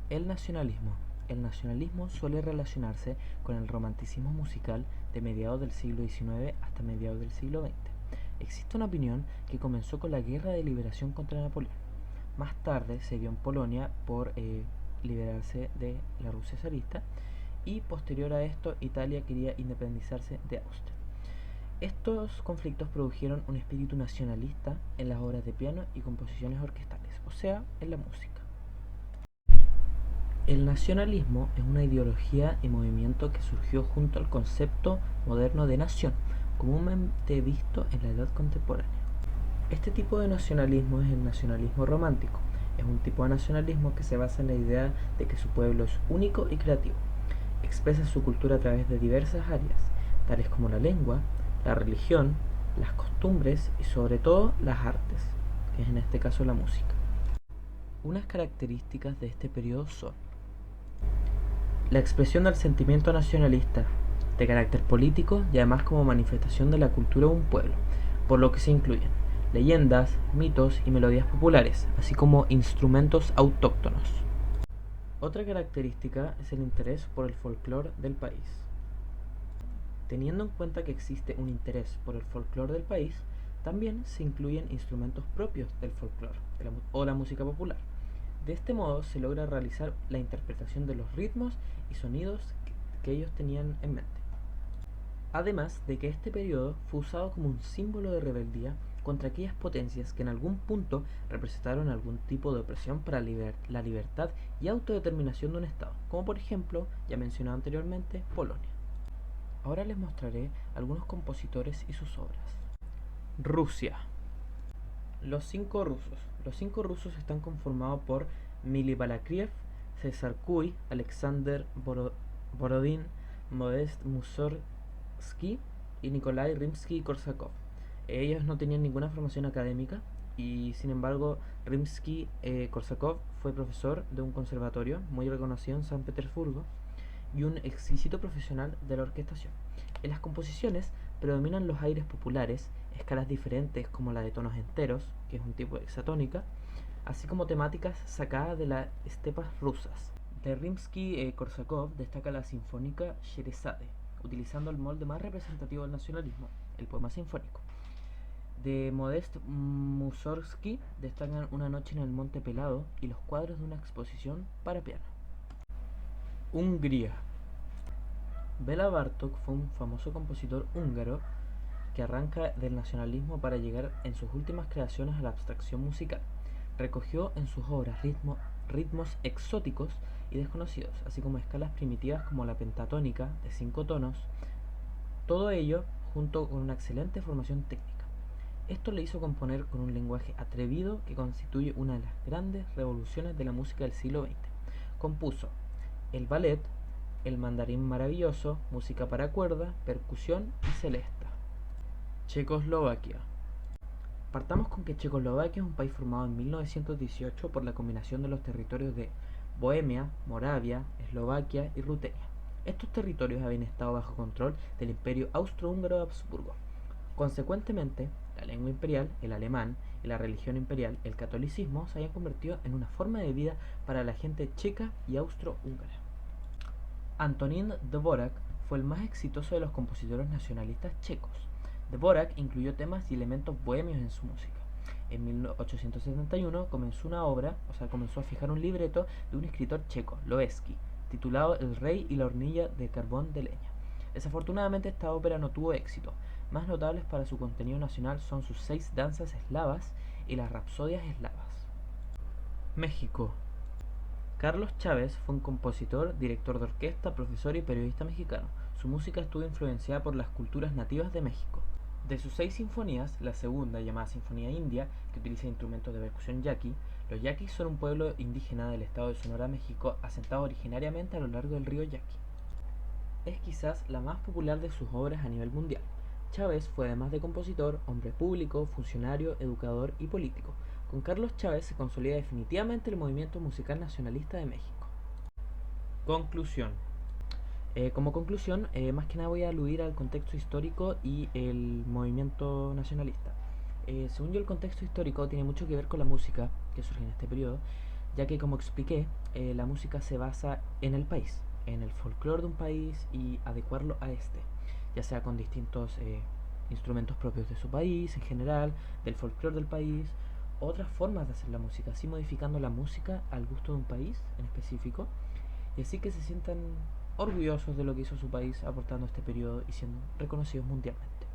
El nacionalismo. El nacionalismo suele relacionarse con el romanticismo musical de mediados del siglo XIX hasta mediados del siglo XX. Existe una opinión que comenzó con la Guerra de Liberación contra Napoleón. Más tarde se dio en Polonia por liberarse de la Rusia zarista y posterior a esto Italia quería independizarse de Austria. Estos conflictos produjeron un espíritu nacionalista en las obras de piano y composiciones orquestales, o sea, en la música. El nacionalismo es una ideología y movimiento que surgió junto al concepto moderno de nación, comúnmente visto en la edad contemporánea. Este tipo de nacionalismo es el nacionalismo romántico. Es un tipo de nacionalismo que se basa en la idea de que su pueblo es único y creativo. Expresa su cultura a través de diversas áreas, tales como la lengua, la religión, las costumbres y sobre todo las artes, que es en este caso la música. Unas características de este periodo son la expresión del sentimiento nacionalista, de carácter político y además como manifestación de la cultura de un pueblo, por lo que se incluyen leyendas, mitos y melodías populares, así como instrumentos autóctonos. Otra característica es el interés por el folclore del país. Teniendo en cuenta que existe un interés por el folclore del país, también se incluyen instrumentos propios del folclore o la música popular. De este modo se logra realizar la interpretación de los ritmos y sonidos que ellos tenían en mente. Además de que este periodo fue usado como un símbolo de rebeldía contra aquellas potencias que en algún punto representaron algún tipo de opresión para la libertad y autodeterminación de un Estado, como por ejemplo, ya mencionado anteriormente, Polonia. Ahora les mostraré algunos compositores y sus obras. Rusia. Los cinco rusos. Los cinco rusos están conformados por Mili Balakriev, César Kuy, Alexander Borodin, Modest Mussorgsky y Nikolai Rimsky-Korsakov. Ellos no tenían ninguna formación académica y sin embargo Rimsky-Korsakov fue profesor de un conservatorio muy reconocido en San Petersburgo y un exquisito profesional de la orquestación. En las composiciones predominan los aires populares, escalas diferentes como la de tonos enteros, que es un tipo de hexatónica, así como temáticas sacadas de las estepas rusas. De Rimsky-Korsakov destaca la sinfónica Sherezade, utilizando el molde más representativo del nacionalismo, el poema sinfónico. De Modest Mussorgsky destacan Una noche en el Monte Pelado y los cuadros de una exposición para piano. Hungría. Bela Bartók fue un famoso compositor húngaro que arranca del nacionalismo para llegar en sus últimas creaciones a la abstracción musical. Recogió en sus obras ritmos exóticos y desconocidos, así como escalas primitivas como la pentatónica de 5 tonos, todo ello junto con una excelente formación técnica. Esto le hizo componer con un lenguaje atrevido que constituye una de las grandes revoluciones de la música del siglo XX. Compuso el ballet, el mandarín maravilloso, música para cuerda, percusión y celesta. Checoslovaquia. Partamos con que Checoslovaquia es un país formado en 1918 por la combinación de los territorios de Bohemia, Moravia, Eslovaquia y Rutenia. Estos territorios habían estado bajo control del Imperio Austrohúngaro de Habsburgo. Consecuentemente, la lengua imperial, el alemán, y la religión imperial, el catolicismo, se habían convertido en una forma de vida para la gente checa y austrohúngara. Antonín Dvořák fue el más exitoso de los compositores nacionalistas checos. Dvořák incluyó temas y elementos bohemios en su música. En 1871 comenzó a fijar un libreto de un escritor checo, Loeski, titulado El rey y la hornilla de carbón de leña. Desafortunadamente esta ópera no tuvo éxito. Más notables para su contenido nacional son sus 6 danzas eslavas y las rapsodias eslavas. México. Carlos Chávez fue un compositor, director de orquesta, profesor y periodista mexicano. Su música estuvo influenciada por las culturas nativas de México. De sus 6 sinfonías, la segunda, llamada Sinfonía India, que utiliza instrumentos de percusión yaqui, los yaquis son un pueblo indígena del estado de Sonora, México, asentado originariamente a lo largo del río Yaqui. Es quizás la más popular de sus obras a nivel mundial. Chávez fue además de compositor, hombre público, funcionario, educador y político. Con Carlos Chávez se consolida definitivamente el movimiento musical nacionalista de México. Conclusión. Como conclusión, más que nada voy a aludir al contexto histórico y el movimiento nacionalista. Según yo, el contexto histórico tiene mucho que ver con la música que surge en este periodo, ya que como expliqué, la música se basa en el país, en el folclore de un país y adecuarlo a este, ya sea con distintos instrumentos propios de su país en general, del folclore del país, otras formas de hacer la música, así modificando la música al gusto de un país en específico, y así que se sientan orgullosos de lo que hizo su país aportando este periodo y siendo reconocidos mundialmente.